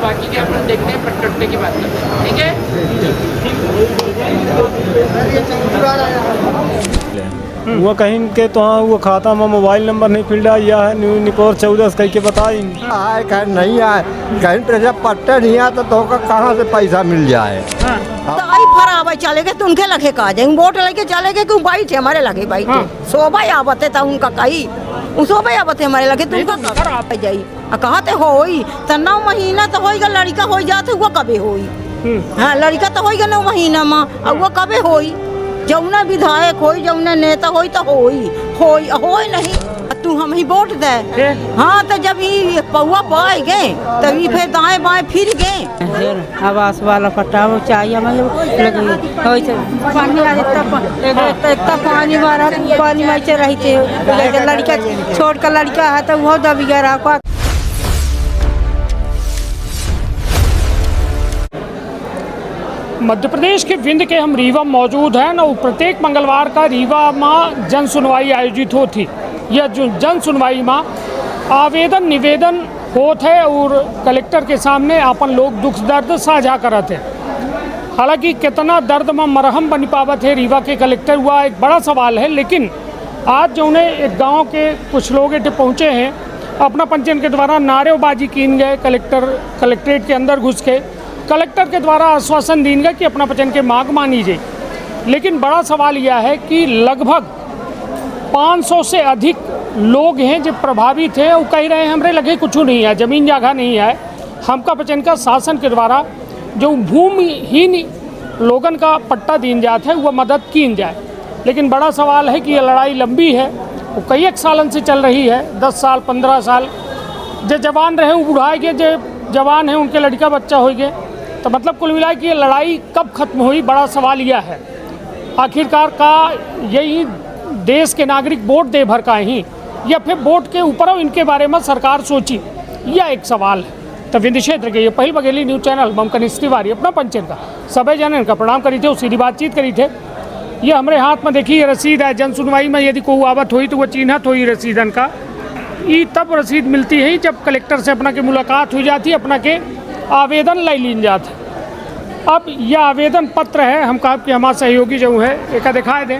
बाकी के अपन देखते हैं पटकट्टे की बात करते हैं, ठीक है। वो कहीं के तो हाँ वो खाता में मोबाइल नंबर नहीं फिल या है निकोर 14 कह के बताई आए कहीं नहीं आए, कहीं पे जब पट्टे नहीं आता तो कहाँ से पैसा मिल जाए। तो आई फराब चलेगे तो उनके लगे का जाएंगे, वोट लेके चलेगे क्यों बाई थे हमारे लगे बाई थे शोभा आवते था उनका कही शोभा आवते हमारे लगे तो उनका जाई कहा ते होई तो 9 महीना तो होगा लड़का हो जाते वो कबे होई। हाँ लड़का तो होगा 9 महीना में अब वो कबे होई, जौना विधायक होई जौना नेता होई तो होई नहीं तू हम ही वोट दे। हाँ तो जब ये पौवा पाए गए तभी फिर दाएं बाएं फिर गए। आवास वाला पट्टा वो चाहिए इतना पानी मारा पानी में रही थे लड़का छोड़ कर लड़का है तो वो दबी गया। मध्य प्रदेश के विंध्य के हम रीवा मौजूद हैं और प्रत्येक मंगलवार का रीवा में जन सुनवाई आयोजित होती। यह जो जन सुनवाई में आवेदन निवेदन होते है और कलेक्टर के सामने अपन लोग दुख दर्द साझा करते हैं। हालांकि कितना दर्द में मरहम बन पावत है रीवा के कलेक्टर हुआ एक बड़ा सवाल है। लेकिन आज जो उन्हें एक गाँव के कुछ लोग इतने पहुँचे हैं अपना पंचायत के द्वारा नारेबाजी कीन गए कलेक्ट्रेट के अंदर घुस के कलेक्टर के द्वारा आश्वासन दीन गया कि अपना पचन के मांग मानी जाए। लेकिन बड़ा सवाल यह है कि लगभग 500 से अधिक लोग हैं जो प्रभावित हैं। वो कह रहे हैं हमरे लगे कुछ नहीं है, ज़मीन जगह नहीं है, हमका पचन का शासन के द्वारा जो भूमिहीन लोगन का पट्टा दीन जाता है वह मदद की जाए। लेकिन बड़ा सवाल है कि यह लड़ाई लंबी है, वो कई एक सालन से चल रही है, 10 साल 15 साल। जो जवान रहे वो बुढ़ाए गए, जो जवान हैं उनके लड़का बच्चा हो गए। तो मतलब कुल मिला के ये लड़ाई कब खत्म हुई, बड़ा सवाल यह है। आखिरकार का यही देश के नागरिक वोट दे भर का ही या फिर वोट के ऊपर इनके बारे में सरकार सोची, यह एक सवाल है। तो विंध्य क्षेत्र के ये पहल बघेली न्यूज़ चैनल मम कनिष्ठ तिवारी अपना पंचायत का सभी जन का प्रणाम करी थे, सीधी बातचीत करी थे। ये हमारे हाथ में देखिए रसीद है। जन सुनवाई में यदि कोई आवत हुई तो वह चिन्हत हुई रसीदन का ये तब रसीद मिलती है जब कलेक्टर से अपना के मुलाकात हो जाती है, अपना के आवेदन ले लीन जाता है। अब यह आवेदन पत्र है, हम कहा कि हमारे सहयोगी जो है एक दिखाए दें।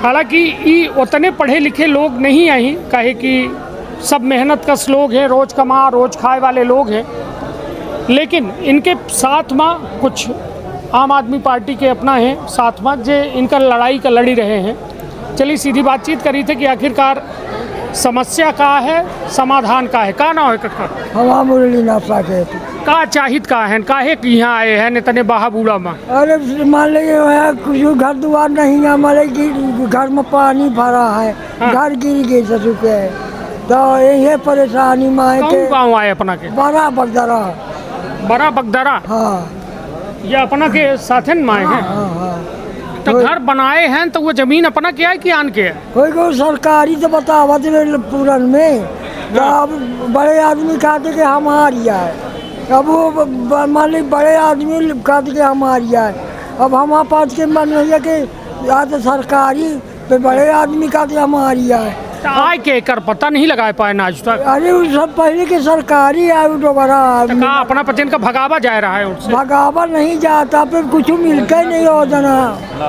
हालांकि ये उतने पढ़े लिखे लोग नहीं आई, कहे कि सब मेहनत कश लोग हैं, रोज़ कमा रोज़ खाए वाले लोग हैं। लेकिन इनके साथ में कुछ आम आदमी पार्टी के अपना है साथ में जो इनका लड़ाई का लड़ी रहे हैं। चलिए सीधी बातचीत करी थे कि आखिरकार समस्या का है, समाधान का है। का ना हो कक्का हवा मुरली नापा के का चाहित का है, काहे कि यहाँ आए हैं नेतने बाहा बूढ़ा में। अरे मान लीजिए कुछ घर द्वार नहीं है हमारे की, घर में पानी भरा है। हाँ। घर गिर गए ससुर के तो यही परेशानी में है के गाँव आए अपना के बड़ा बगदरा। हाँ ये अपना के साथन में हैं। हाँ। तो घर बनाए हैं तो वो जमीन अपना क्या है कि आन के है? कोई सरकारी तो बतावत पूरन में तो अब बड़े आदमी कहते कि हमारी है, अब वो मान ली बड़े आदमी कहते कि हमारी है। अब हमारे पास के मन नहीं है कि या तो सरकारी तो बड़े आदमी कहते हमारी है। आय के कर पता नहीं लगा पाए ना आज तक। अरे वो सब पहले के सरकारी है, वो दोबारा अपना पचन का भगावा जा रहा है उनसे। भगावा नहीं जाता, फिर कुछ मिलता ही नहीं हो जना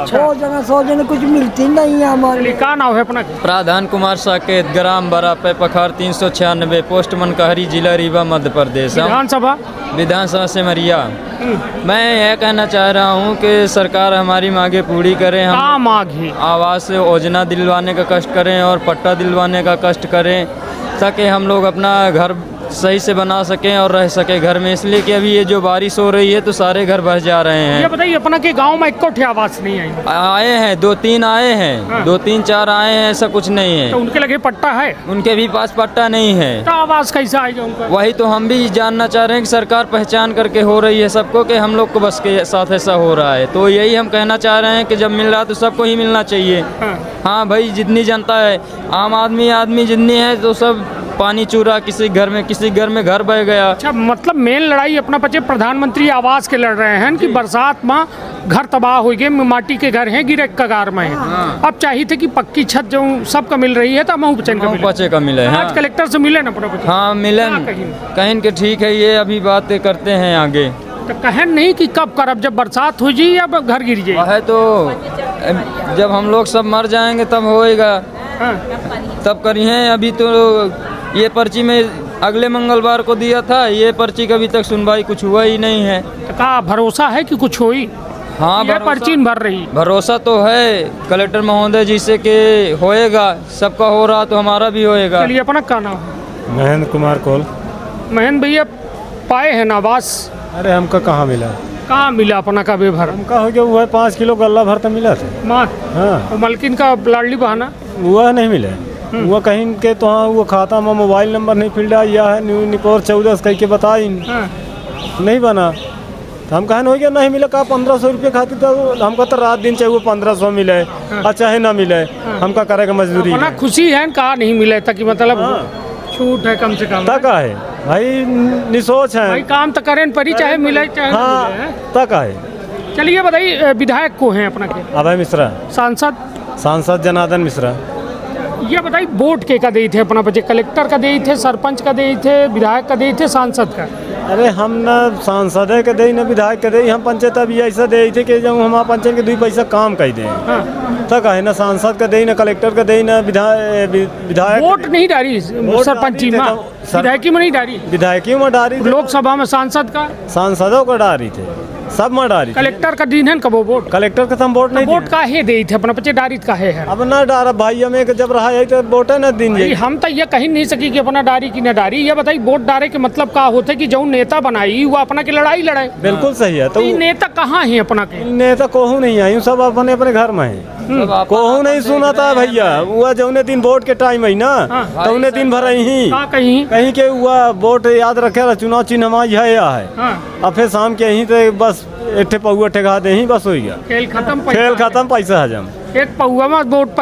100 जना कुछ मिलती नहीं है हमारे। का नाम है अपना? प्रधान कुमार साकेत, ग्राम बरा पे पखार 396, पोस्ट मनकहरी, जिला रीवा, मध्य प्रदेश। विधानसभा से मरिया। मैं यह कहना चाह रहा हूँ कि सरकार हमारी मांगे पूरी करें। हम आवास योजना दिलवाने का कष्ट करें और पट्टा दिलवाने का कष्ट करें ताकि हम लोग अपना घर सही से बना सकें और रह सके घर में। इसलिए कि अभी ये जो बारिश हो रही है तो सारे घर भर जा रहे हैं। ये बताइए अपना के गांव में इकट्ठे आवास नहीं आई? आए हैं 2-3 आए हैं। हाँ। 2-3-4 आए हैं, ऐसा कुछ नहीं है। तो उनके लगे पट्टा है? उनके भी पास पट्टा नहीं है। तो आवास कैसा आएगा उनका? वही तो हम भी जानना चाह रहे हैं कि सरकार पहचान करके हो रही है सबको कि हम लोग को बस के साथ ऐसा हो रहा है। तो यही हम कहना चाह रहे हैं कि जब मिल रहा तो सबको ही मिलना चाहिए। हाँ भाई, जितनी जनता है, आम आदमी जितनी है तो सब पानी चूरा किसी घर में घर बह गया। अच्छा, मतलब मेन लड़ाई अपना पचे प्रधानमंत्री आवास के लड़ रहे हैं कि बरसात में घर तबाह हो गए, माटी के घर हैं, गिरे कगार में हैं। अब चाहिए थे कि पक्की छत जो सबका मिल रही है तो महू बचे का मिले। आज कलेक्टर से मिले ना अपना? हाँ मिले, कहीं के ठीक है, ये अभी बातें करते हैं आगे। तो कहन नहीं कि कब करब, जब बरसात हो जाए या घर गिर जाए? है तो जब हम लोग सब मर जाएंगे तब होएगा, तब करिए। अभी तो ये पर्ची में अगले मंगलवार को दिया था, ये पर्ची का अभी तक सुनवाई कुछ हुआ ही नहीं है। तो क्या भरोसा है कि कुछ होई? हाँ, पर्ची भर रही, भरोसा तो है कलेक्टर महोदय जी से कि होएगा, सबका हो रहा तो हमारा भी होएगा। चलिए, अपना क्या नाम? महेंद्र कुमार कोल। महेंद्र भैया पाए हैं आवास? अरे हमका कहाँ मिला? कहाँ मिला अपना का बेभर? हमका हो गया हुआ 5 किलो गल्ला भर तो मिला था। माँ हाँ, मलकिन का लाडली बहाना हुआ नहीं मिला। वो कहीं के तो हाँ, वो खाता में मोबाइल नंबर नहीं फिल या है, न्यू निकोर 14 कह के बताई नहीं बना। तो हम कहन हो गया नहीं मिला, कहा 1500 रुपये खाती तो हमका तो रात दिन चाहिए 1500 मिले और चाहे ना मिले, हमका करे का मजदूरी है। खुशी है कहा नहीं मिले ताकि मतलब छूट है कम से कम तक है भाई, निसोच है भाई, काम तो करें परी चाहे मिले चाहे हाँ, तक है। चलिए बताइए, विधायक को हैं अपना के? अभय मिश्रा। सांसद जनार्दन मिश्रा। ये बताइए, वोट के का दे थे अपना बच्चे? कलेक्टर का दे थे, सरपंच का दे थे, विधायक का दे थे, सांसद का? अरे हम न सांसद के दे न विधायक के दे, हम पंचायत अभी ऐसा दे थे कि जब हमारा पंचायत के 2 पैसा काम कर दें तक है ना, सांसद का दे न कलेक्टर का दे न विधायक। वोट नहीं डाली सरपंची में, विधायकी में नहीं डाली, विधायकी में डाली, लोकसभा में सांसदों का डाली थे, सब में डाली। कलेक्टर का दिन है कब वोट? कलेक्टर का हम वोट नहीं, वोट का है दे थे अपना बच्चे डारित का है? अब ना डारा भाई, हमें जब रहा है तो वोट है ना दिन। हम तो ये कहीं नहीं सकी कि अपना डारी की न डारी। ये बताइए, वोट डारे के मतलब क्या होते कि जो नेता बनाई वो अपना की लड़ाई लड़ाए? बिल्कुल सही है। तो नेता कहाँ है अपना के? नेता कोहू नहीं आई, सब अपने अपने घर में है। कोहू नहीं सुना था भैया, वो जौने दिन वोट के टाइम है ना तो उन्हें दिन भर ही कहीं के हुआ वोट याद रखे, चुनाव चिन्ह हमारा है, अब फिर शाम के यहीं तो बस एक पौआ ठेका दे ही बस हो गया, खेल खत्म, पैसा हजम। एक पौआ में वोट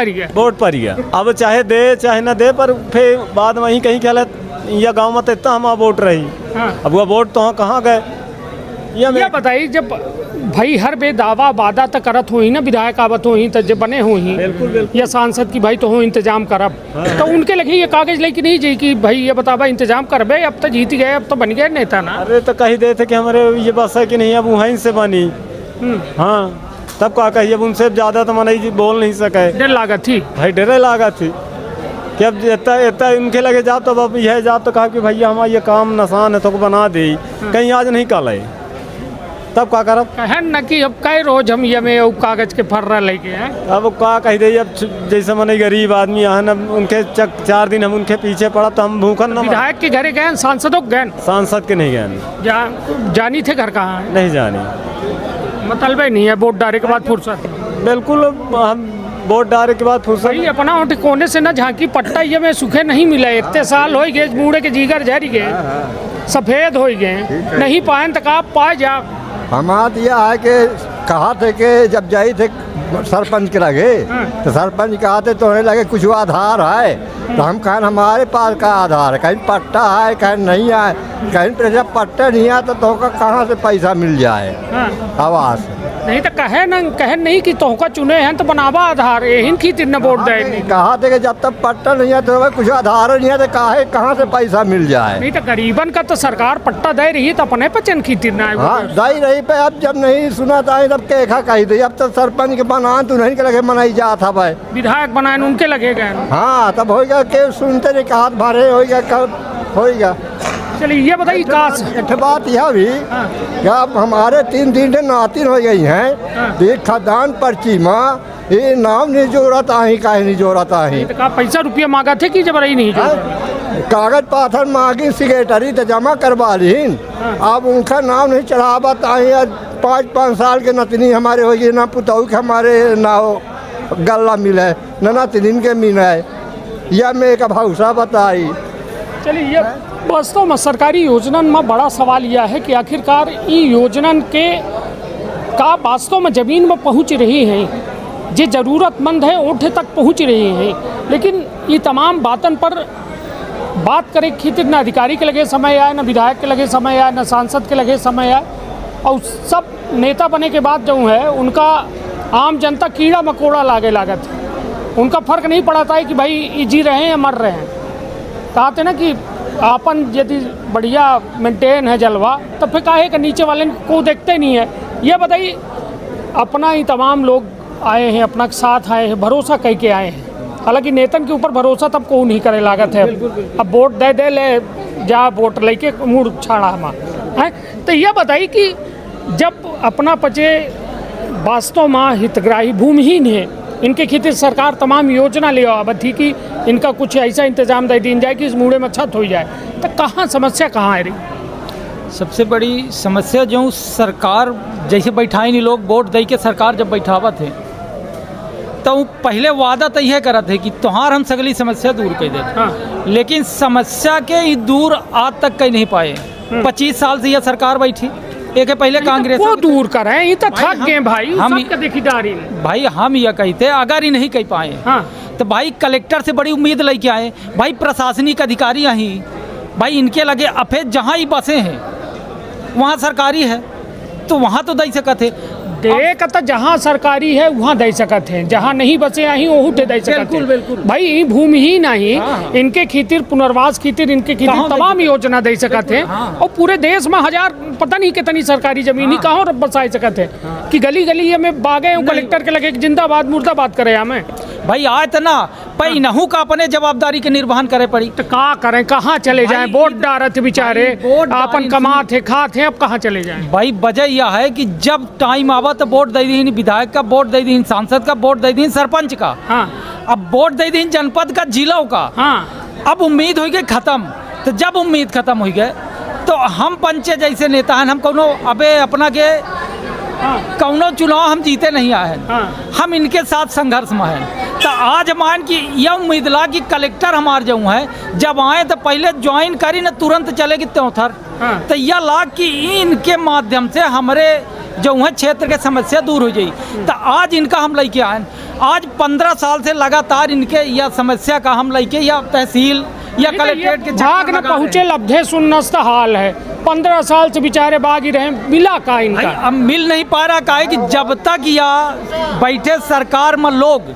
पर गया। अब चाहे दे चाहे ना दे, पर फिर बाद में ही कहीं खेल या गाँव में तो इतना हमारा वोट रही। अब वह वोट तो कहाँ गए? ये बताइए, जब भाई हर बेदावा वादा तो करत हो ही ना, विधायक आवत हो ही तो जब बने हो ही या सांसद की भाई तो हो इंतजाम करब, तो उनके लगे ये कागज लेके नहीं जाए कि भाई ये बतावा इंतजाम करबे, अब तो जीत गए, अब तो बन गए नेता ना। अरे तो कही दे थे कि हमारे ये बस है कि नहीं, अब वहीं से बनी। हाँ, तब का कही, अब उनसे ज्यादा तो मना बोल नहीं सके, डर लागत थी भाई, डरे लागत थी कि अब इतना उनके लगे जाब, तब अब यह जाब तो कहा कि भैया हमारा ये काम नसान है तो बना दे, कहीं आज नहीं कल है, तब का करब? कहन न कि अब कई रोज हम ये में कागज के फर्रा लेके हैं, अब का कही दे, अब जैसे मने गरीब आदमी यहाँ न उनके 4 दिन हम उनके पीछे पड़ा तो हम भूखन न। विधायक के घरे गए, सांसदों के गए? सांसद के नहीं गए। जानी थे घर कहाँ है? नहीं जानी, मतलब नहीं है वोट डाले के बाद फुर्सत? बिल्कुल, हम वोट डाले के बाद फुर्सत अपना कोने से न झांकी पट्टा ये में सूखे नहीं मिला, इतने साल हो गए, बूढ़े के जीगर झरी गए, सफेद हो गए, नहीं पाए तो कहा पा जा। हमारा यह है कि कहा थे कि जब जाई थे सरपंच के लगे तो सरपंच कहा थे तो लगे कुछ आधार है, तो हम कहें हमारे पास का आधार है, कहीं पट्टा है कहीं नहीं है, कहीं पर जब पट्टा नहीं है तो कहाँ से पैसा मिल जाए आवास? नहीं तो कहे नहीं कि तोहका चुने हैं तो बनावा आधार, यही की तीन वोट दे। कहा थे कि जब तक पट्टा नहीं है तो कुछ आधार नहीं है तो कहाँ से पैसा मिल जाए? नहीं तो गरीबन का तो सरकार पट्टा दे रही तो अपने पे चन खींची ना। हाँ, दे रही पे, अब जब नहीं सुना था तब केखा कही थी, अब तो सरपंच के बना तो नहीं के लगे मनाई जा था भाई, विधायक बनाए उनके लगे गए। हाँ, तब होगा के सुनते नहीं हाथ भरे होगा, कब होगा? चलिए ये बताइए, एक बात यह भी क्या हमारे 3 दिन से नातिन हो गई हैं, एक खदान पर्ची में ये नाम नहीं जोड़ता ही, काहे नहीं जोड़ता ही? तो पैसा रुपया मांगा थे कि जब रही नहीं? कागज पाथर मांगी, सिगरेटरी तो जमा करवा ली, अब उनका नाम नहीं चढ़ाता है। 5 साल के नतनी हमारे होगी ना, पुतौ के हमारे ना गला मिले ना नतनी के मिले, यह मैं एक भौसा बताई। चलिए, ये वास्तव में सरकारी योजना में बड़ा सवाल यह है कि आखिरकार ये योजना के का वास्तव में ज़मीन में पहुंच रही है, जो ज़रूरतमंद है ओठे तक पहुंच रही है, लेकिन ये तमाम बातन पर बात करें खेती, न अधिकारी के लगे समय आए, न विधायक के लगे समय आए, न सांसद के लगे समय आए, और सब नेता बने के बाद जो है उनका आम जनता कीड़ा मकोड़ा लागे लागत है। उनका फर्क नहीं पड़ता है कि भाई ये जी रहे हैं या मर रहे हैं। कहते ना कि अपन यदि बढ़िया मेंटेन है जलवा, तब फिर काहे का नीचे वाले को देखते नहीं है। ये बताइए, अपना ही तमाम लोग आए हैं, अपना साथ आए हैं, भरोसा कह के आए हैं। हालांकि नेतन के ऊपर भरोसा तब को नहीं करे लागत है। अब वोट दे ले जा, वोट लेके मुड़ छाड़ा हम है। तो यह बताइए कि जब अपना पचे वास्तव में हितग्राही भूमिहीन है, इनके खेती सरकार तमाम योजना ले आवत थी कि इनका कुछ ऐसा इंतजाम दे दी जाए कि इस मूड़े में छत हो जाए, तो कहाँ समस्या कहाँ है रही? सबसे बड़ी समस्या जो सरकार जैसे बैठाई नहीं, लोग वोट दे के सरकार जब बैठावा थे तो पहले वादा तो यह करा थे कि तुम्हार हम सगली समस्या दूर कर देते। हाँ। लेकिन समस्या के दूर आज तक कहीं नहीं पाए। 25 साल से यह सरकार बैठी, एक है पहले कांग्रेस वो दूर कर रहे हैं, ये तो थक गए भाई, हम देखीदारी भाई हम यह कहते अगर ही नहीं कह पाए। हाँ। तो भाई कलेक्टर से बड़ी उम्मीद लेके आए, भाई प्रशासनिक अधिकारी यहीं, भाई इनके लगे अफेद जहाँ ही बसे हैं वहाँ सरकारी है तो वहाँ तो दे सकते देख तो जहाँ सरकारी है वहाँ दे सकते हैं, जहाँ नहीं बसे आई वहू दे सकते हैं। बिल्कुल बिल्कुल भाई भूमि ही नहीं, इनके खातिर पुनर्वास खातिर इनके खातिर तमाम योजना दे सकते हैं। और पूरे देश में हजार पता नहीं कितनी सरकारी जमीन ही कहाँ बसा सकते हैं कि गली गली में बागे कलेक्टर के लगे जिंदाबाद मुर्दाबाद करे हमें। भाई आए तो ना भाई नहू का अपने जवाबदारी के निर्वहन करे पड़ी तो का करें, कहाँ चले जाएं? वोट डारत बेचारे, अपन कमाते खाते हैं, अब कहाँ चले जाएं? भाई वजह यह है कि जब टाइम आवा तो वोट दे दी, विधायक का वोट दे दी, सांसद का वोट दे दी, सरपंच का। हाँ। अब वोट दे दी जनपद का, जिलों का। हाँ। अब उम्मीद हो गई खत्म। तो जब उम्मीद खत्म हो गए तो हम पंचे जैसे नेता हैं, हम कोनो अबे अपना के कौनो चुनाव हम जीते नहीं आए हैं। हाँ। हम इनके साथ संघर्ष में हैं। तो आज मान की यह उम्मीद ला कि कलेक्टर हमारे जो है जब आए तो पहले ज्वाइन करी न तुरंत चलेगी त्योथर। हाँ। तो यह ला कि इनके माध्यम से हमारे जो है क्षेत्र के समस्या दूर हो जाए। तो आज इनका हम लेके आए, आज 15 साल से लगातार इनके यह समस्या का हम लेके या तहसील या कलेक्ट्रेट के भाग न पहुँचे लब्धे सुन्नस्त हाल है। 15 साल से बेचारे बाग ही रहे, मिला का इनका? अब मिल नहीं पा रहा का है कि जब तक या बैठे सरकार में लोग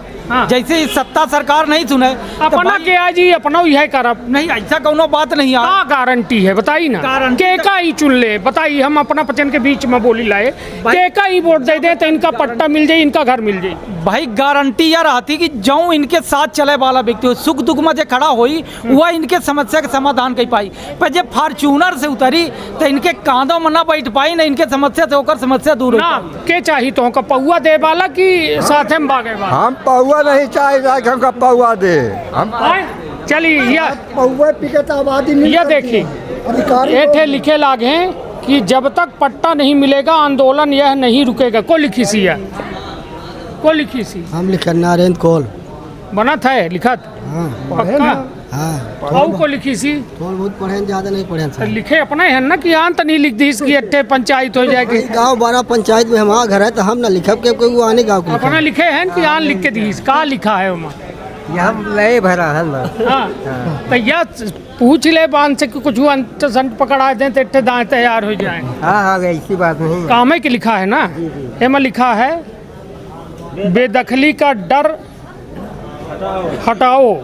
जैसे सत्ता सरकार नहीं सुने अपना के आज ही अपना यह करब नहीं, ऐसा कोनो बात नहीं है। का गारंटी है बताइए ना? के का ही चुन ले बताइए, हम अपना पचन के बीच में बोली लाए के का ही वोट दे दे तो इनका पट्टा मिल जाए, इनका घर मिल जाए। भाई गारंटी यह रहती कि जो इनके साथ चले वाला व्यक्ति हो, सुख दुख में जो खड़ा हुई वह इनके समस्या के समाधान कर पाई। पर जब फॉर्च्यूनर से उतरी तो इनके कांधों में ना बैठ पाई, ना इनके समस्या से होकर समस्या दूर हो। के चाहिए तो का पौआ दे वाला कि साथ में बागे वाला? हम पौआ नहीं चाहिए, हमका पौआ दे। हम चलिए यह पौआ पिकत आबादी यह देखिए ये लिखे लागे कि जब तक पट्टा नहीं मिलेगा आंदोलन यह नहीं रुकेगा। को लिखी सी है, को लिखी सी? हम लिखा नरेंद्र कोल बना था लिखा था। पक्का? हाँ। को लिखी सी? कोल बहुत पढ़े, ज्यादा नहीं पढ़े। तो लिखे अपना है ना कि आन तो नहीं लिख दी इसकी अट्ठे पंचायत हो जाएगी। गांव 12 पंचायत में हमारा घर है तो हम ना लिखब के कोई आने गाँव को अपना लिखे हैं कि आन लिख के दी? का लिखा है वहाँ? हम ले भरा है ना। हाँ। तो यह पूछ ले बांध से कि कुछ अंत संत पकड़ा दें तो इट्ठे दाएं तैयार हो जाए। हाँ ऐसी बात नहीं। काम है कि लिखा है ना? एमा लिखा है बेदखली का डर हटाओ,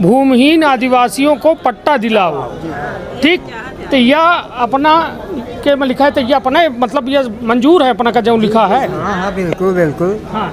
भूमिहीन आदिवासियों को पट्टा दिलाओ। ठीक, तो यह अपना के में लिखा है, तो यह अपना मतलब यह मंजूर है अपना का जो लिखा है। हाँ बिल्कुल बिल्कुल। हाँ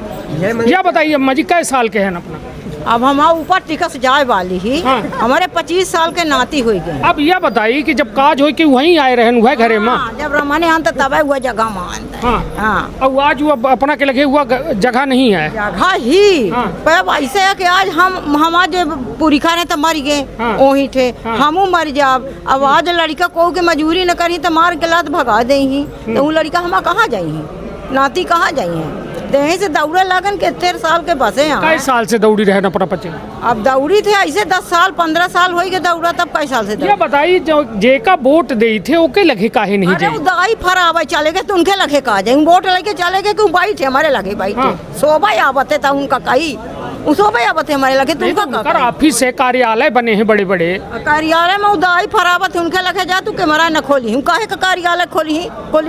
यह बताइए मजी कै साल के हैं अपना? अब हमारे ऊपर टिकस जाए वाली ही। हाँ। हमारे 25 साल के नाती हुई गए। अब यह बताइए कि जब काज हो कि वहीं आए रहे वह घरे में? हाँ, जब रमाने आन तब हुआ जगह में आन। हाँ। हाँ। अब आज वो अपना के लगे हुआ जगह नहीं है। जगह ही। हाँ। पर ऐसे है कि आज हम हमारे पूरी खाने तो मर गए। हाँ। वही थे। हाँ। हमू मर जाब। अब आज लड़का को के मजबूरी न करी तो मार के लात भगा दे ही, तो वो लड़का हम कहाँ जाई नाती कहाँ जाई है? यहीं से दौड़े लगन के 13 साल के बसे हैं। कई साल से दौड़ी रहे ना पड़ा पचे? अब दौड़ी थे ऐसे 10 साल 15 साल हो गए दौड़ा, तब कई साल से ये बताइए जो जेका वोट दे थे ओके लगे काहे नहीं जाए? दाई फरावे चले गए तो उनके लगे कहा जाए, वोट लेके चले गए क्यों? बाई थे हमारे लगे बाई थे। शोभा आवते था उनका कही उसो भाई आवत है हमारे लगे तुमको का कर ऑफिस से कार्यालय बने हैं बड़े बड़े कार्यालय में उदाई फरावत उनके लगे जा तू कैमरा न खोली हूँ काहे का कार्यालय खोली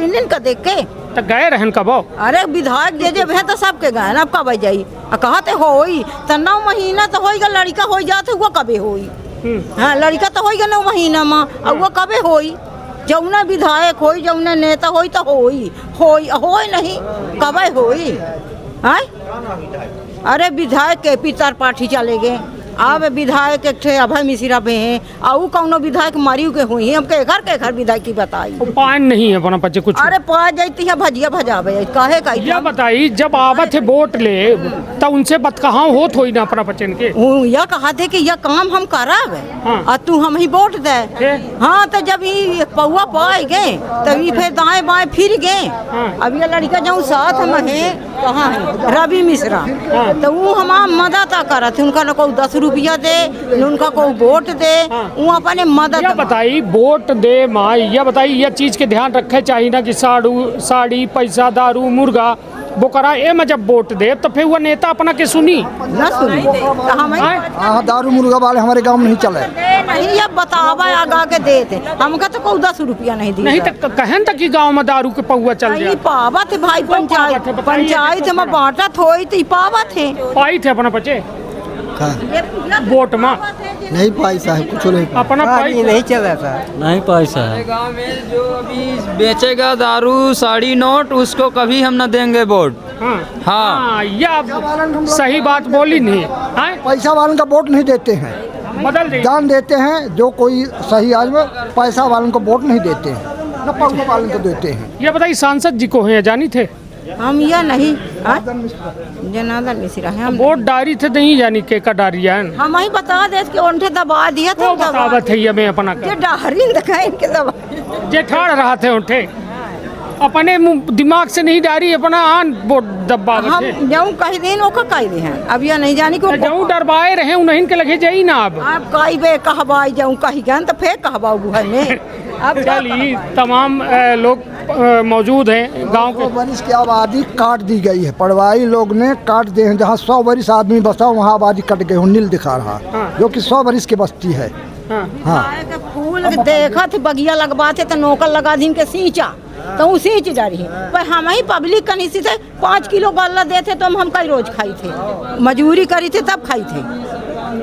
नहीं का देख के तो गए रहन कब अरे विधायक जे भे तो सबके गए अब कब जाई कहते होई तो 9 महीना तो होई लड़का हो जाते वो कबे होई हाँ लड़का तो होई 9 महीना में अब वो कबे होई जौना विधायक होई जौना नेता होई तो होई नहीं कबे होई हाँ अरे विधायक के पितर पाठी चले गए अब विधायक एक थे अभय मिश्रा पे हैं और कौनो विधायक मारियो के हुई हम के घर विधायक की बताई पान नहीं है अपना बच्चे कुछ अरे पा जाती है भजिया भजावे काहे का या बताई जब आवत है वोट ले तो उनसे बात कहाँ होत होई ना अपना बच्चन के यह कहा थे कि यह काम हम करावे और तू हम ही वोट दे हाँ तो जब ये पौआ पाए गए तभी फिर दाएं बाएं फिर गए अब ये लड़का जो साथ में है कहाँ है रवि मिश्रा तो वो हमारा मदद करत उनका न को 10 रुपया दे उनका को वोट दे वो अपने मदद बताई वोट दे माँ यह बताई यह चीज के ध्यान रखे चाहिए ना कि साड़ी पैसा दारू मुर्गा बोकरा ए में जब वोट दे तो फिर वो नेता अपना के सुनी ना सुनी दारू मुर्गा वाले हमारे गांव में नहीं चले नहीं अब बतावा आगा के देते हमका तो कोई 10 रुपया नहीं दी नहीं तो कहन तक कि गांव में दारू के पौआ चल जाए पावा थे भाई पंचायत में बांटा थोड़ी थी पावा थे पाई थे अपना बच्चे वोट में नहीं पैसा है कुछ नहीं अपना पाई नहीं चला था नहीं पैसा है गांव में जो अभी बेचेगा दारू साड़ी नोट उसको कभी हम न देंगे वोट हाँ यह सही बात बोली नहीं पैसा वालों का वोट नहीं देते हैं बदल दान देते हैं जो कोई सही आज में पैसा वालों को वोट नहीं देते हैं न पौवा वालों को देते हैं ये बताइए सांसद जी को है जानी थे हम या नहीं जनार्दन मिश्रा है हम वोट डारी थे नहीं जानी के का डारी है हम ही बता दे कि उनके दबा दिया था बतावत है ये मैं अपना ये डारी दिखा इनके दबा जे ठाड़ रहा थे उठे अपने दिमाग से नहीं डारी अपना आन वोट दबा हम जाऊं कहीं दिन ओका कहीं दे हैं अब यह नहीं जानी को जाऊं डरवाए रहे उन्हीं के लगे जाई ना अब कई बे कहबाई जाऊं कहीं गन तो फेंक कहबाऊ गुहा में अब चलिए तमाम लोग मौजूद हैं गांव के वर्ष की आबादी काट दी गई है पड़वाई लोग ने काट दिए हैं जहाँ 100 वर्ष आदमी बसा वहाँ आबादी कट गई है नील दिखा रहा जो कि 100 वर्ष की बस्ती है फूल देखा थे बगिया लगवाते तो नौकर लगा दिन के सींचा तो वो सींच डाली पर हम ही पब्लिक कहीं से 5 किलो गल्ला देते तो हम कई रोज खाई थे मजदूरी करी थे तब खाई थे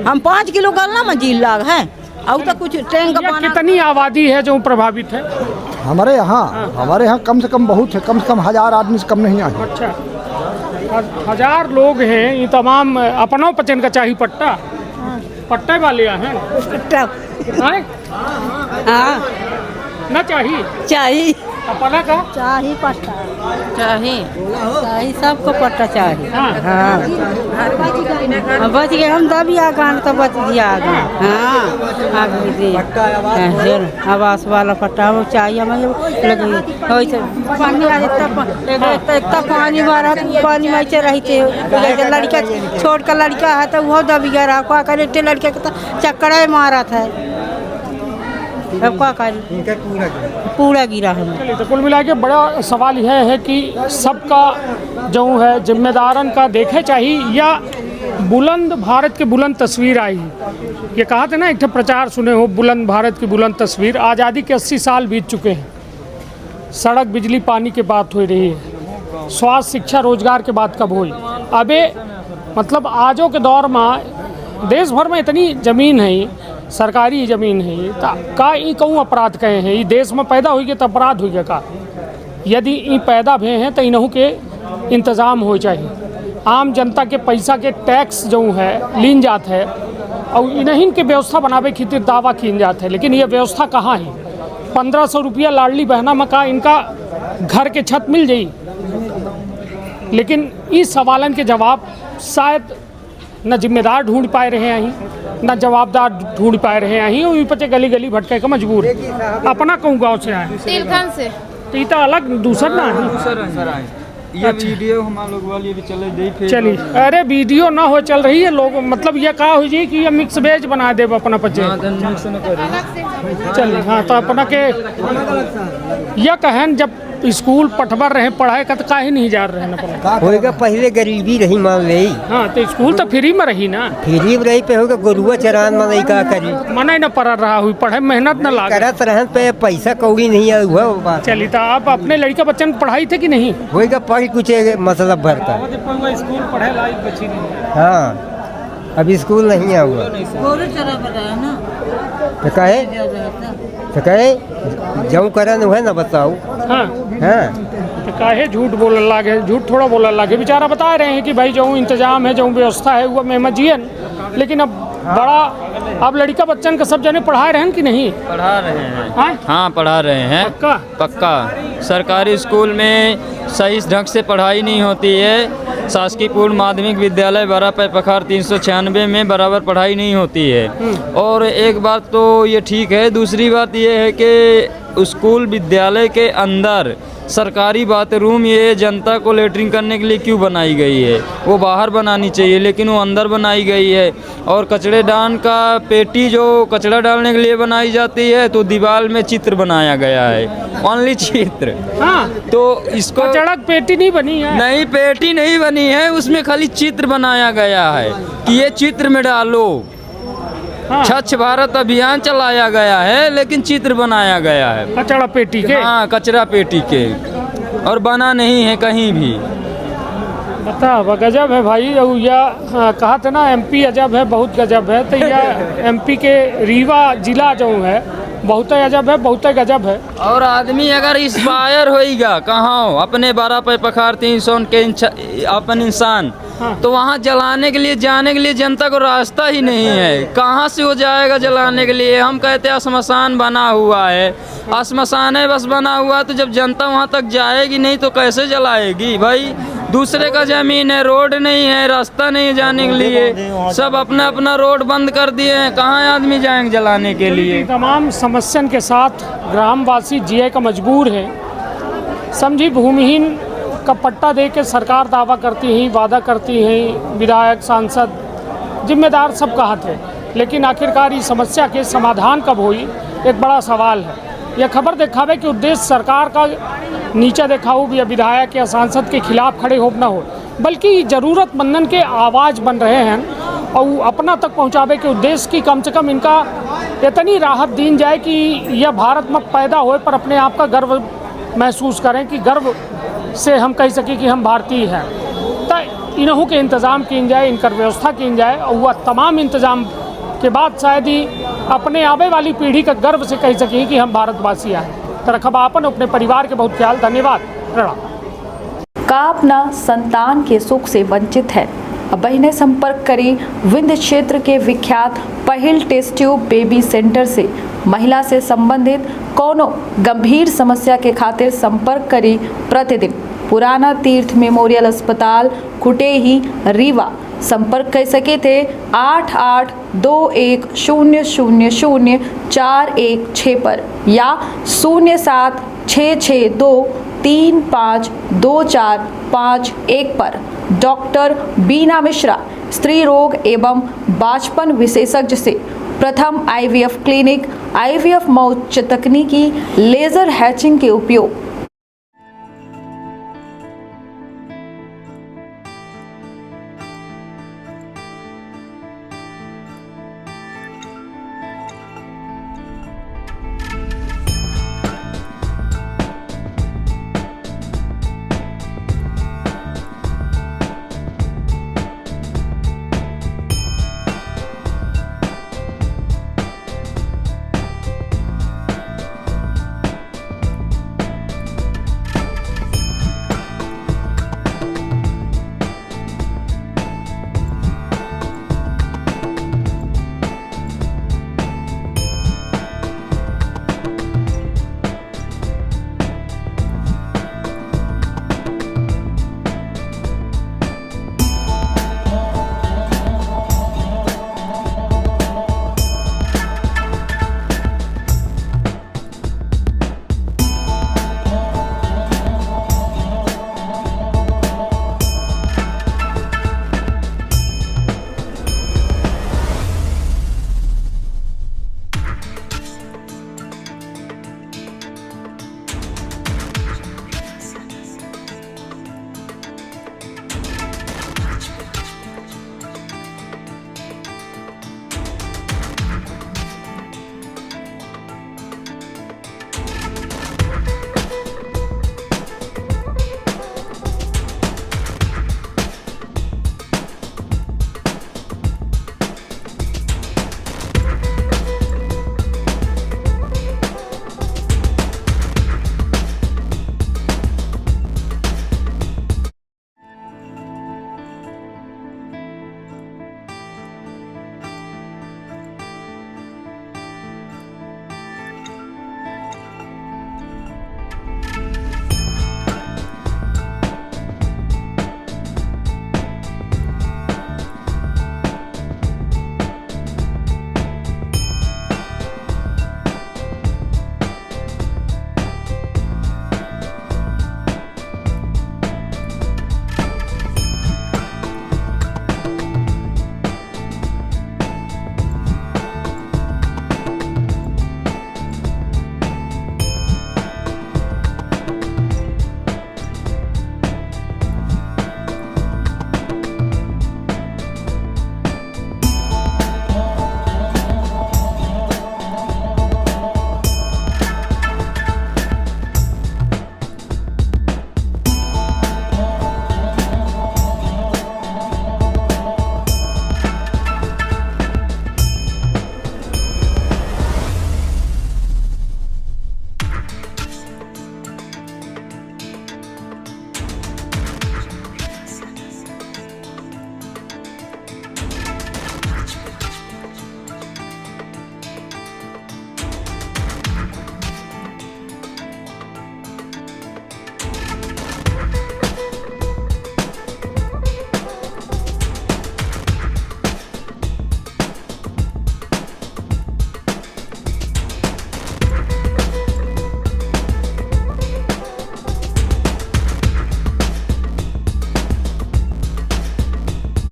हम 5 किलो गल्ला में जी लाग है और तो कुछ ट्रेन का कितनी आबादी है जो प्रभावित है हमारे यहाँ कम से कम बहुत है कम से कम 1000 आदमी से कम नहीं आए अच्छा 1000 लोग हैं ये तमाम अपनों पचन का चाहिए पट्टे वाले हैं ना चाहिए अपना का चाहिए पट्टा चाहिए सबको पट्टा चाहिए हाँ बच गए हम तभी आगान तो बच दिया आवास वाला पट्टा वो चाहिए हमें लगे पानी बारा पानी में से रही थे लड़का छोड़ कर लड़का है तो वो दबी गया रहा क्या करे लड़के का चक्कर मारा था अब क्या करें पूरा गिरा है तो कुल मिला के बड़ा सवाल यह है कि सबका जो है जिम्मेदारन का देखे चाहिए या बुलंद भारत की बुलंद तस्वीर आई ये कहा था ना एक प्रचार सुने हो बुलंद भारत की बुलंद तस्वीर आज़ादी के 80 साल बीत चुके हैं सड़क बिजली पानी की बात हो रही है स्वास्थ्य शिक्षा रोजगार के बात कब हुई अबे मतलब आजो के दौर में देश भर में इतनी ज़मीन है सरकारी ज़मीन है का ई कहूँ अपराध कहे हैं ये देश में पैदा हुई तो अपराध हुई का यदि ई पैदा भे हैं तो इन्हों के इंतज़ाम हो चाहिए आम जनता के पैसा के टैक्स जो है लीन जात है और इन्हीं के व्यवस्था बनावे खातिर दावा किन जात है लेकिन ये व्यवस्था कहाँ है 1500 रुपया लाडली बहना में का इनका घर के छत मिल जाई लेकिन इस सवालन के जवाब शायद न जिम्मेदार ढूंढ पाए रहे हैं न जवाबदार ढूंढ पाए रहे हैं वही पचे गली गली भटके का मजबूर अपना कहूँ गाँव से आए तिलखन से तो अलग दूसर ना है ये वीडियो हम लोग वाली भी चलिए अरे वीडियो ना हो चल रही है लोग मतलब ये कहा हो जी कि ये मिक्स वेज बना दे अपना बच्चे चलिए हाँ तो अपना के यह कहन जब स्कूल पठबर रहे पढ़ाई का तो काहे नहीं जा रहे ना पढ़ाई होएगा पहले गरीबी रही मान ले। हाँ तो स्कूल तो फ्री में रही ना, फ्री में रही पे होगा गोरुआ चरान में नहीं का करी मना न पढ़ रहा हुई पढ़े मेहनत न लागे करत रहन पे पैसा कौड़ी नहीं है हुआ बात। चली तो आप अपने लड़का बच्चन को पढ़ाई थे कि नहीं? होएगा पढ़ कुछ मतलब भरता। स्कूल पढ़े लायक बची नहीं। हाँ अभी स्कूल नहीं है हुआ तो कहे जाऊँ करन हुआ ना बताओ। हाँ हाँ तो काहे झूठ बोलने लागे, झूठ थोड़ा बोलने लागे। बेचारा बता रहे हैं कि भाई जो इंतजाम है जो व्यवस्था है वो मैं जियन, लेकिन अब बड़ा अब लड़का बच्चन का सब जने पढ़ा रहे हैं कि नहीं? पढ़ा रहे हैं। हाँ पढ़ा रहे हैं पक्का। सरकारी स्कूल में सही ढंग से पढ़ाई नहीं होती है। शासकीय पूर्ण माध्यमिक विद्यालय बड़ा पैपखार 396 में बराबर पढ़ाई नहीं होती है। और एक बात तो ये ठीक है, दूसरी बात ये है कि स्कूल विद्यालय के अंदर सरकारी बाथरूम ये जनता को लेटरिन करने के लिए क्यों बनाई गई है? वो बाहर बनानी चाहिए, लेकिन वो अंदर बनाई गई है। और कचड़ेदान का पेटी जो कचड़ा डालने के लिए बनाई जाती है तो दीवार में चित्र बनाया गया है, ओनली चित्र। हाँ तो इसको कचड़ा पेटी नहीं बनी है? नहीं पेटी नहीं बनी है, उसमें खाली चित्र बनाया गया है कि ये चित्र में डालो। हाँ। स्वच्छ भारत अभियान चलाया गया है लेकिन चित्र बनाया गया है कचड़ा पेटी के। हाँ कचरा पेटी के, और बना नहीं है कहीं भी। बता गजब है भाई। या कहा था ना एमपी अजब है, बहुत गजब है। तो यह एमपी के रीवा जिला जो है बहुत अजब है, बहुत गजब है। और आदमी अगर इंस्पायर होएगा कहाँ अपने 12 पैपखार 300 के अपन इंसान, हाँ। तो वहाँ जलाने के लिए जाने के लिए जनता को रास्ता ही नहीं है। कहाँ से हो जाएगा जलाने के लिए? हम कहते हैं श्मशान बना हुआ है, श्मशान है बस बना हुआ, तो जब जनता वहाँ तक जाएगी नहीं तो कैसे जलाएगी भाई? दूसरे का जमीन है, रोड नहीं है, रास्ता नहीं है जाने के लिए, सब अपना अपना रोड बंद कर दिए हैं, कहाँ आदमी जाएंगे जलाने के लिए? तमाम समस्या के साथ ग्रामवासी जिए का मजबूर है। समझी भूमिहीन का पट्टा दे के सरकार दावा करती है, वादा करती है, विधायक सांसद जिम्मेदार सब कहा थे, लेकिन आखिरकार इस समस्या के समाधान कब हुई एक बड़ा सवाल है। यह खबर दिखावे कि उद्देश्य सरकार का नीचा दिखाऊ या विधायक या सांसद के खिलाफ खड़े हो न हो, बल्कि ज़रूरतमंदन के आवाज़ बन रहे हैं और अपना तक पहुंचावे के उद्देश्य की कम से कम इनका इतनी राहत दी जाए कि यह भारत में पैदा होए पर अपने आप का गर्व महसूस करें, कि गर्व से हम कह सकें कि हम भारतीय हैं। तो इन्हों के इंतज़ाम किन जाए, इनकर व्यवस्था की जाए, और वह तमाम इंतज़ाम के बाद शायद ही अपने आवे वाली पीढ़ी का गर्व से कह सकें कि हम भारतवासी हैं। तो रखबा अपन अपने परिवार के बहुत ख्याल। धन्यवाद। प्रणाम। का अपना संतान के सुख से वंचित है? अब ने संपर्क करी विंध्य क्षेत्र के विख्यात पहिल टेस्ट ट्यूब बेबी सेंटर से। महिला से संबंधित कोनो गंभीर समस्या के खातिर संपर्क करी प्रतिदिन पुराना तीर्थ मेमोरियल अस्पताल कुटेही रीवा। संपर्क कर सके थे 8821000416 पर या 076623524551 पर। डॉक्टर बीना मिश्रा स्त्री रोग एवं बांझपन विशेषज्ञ से प्रथम IVF क्लिनिक, IVF मौत तकनीकी, लेजर हैचिंग के उपयोग,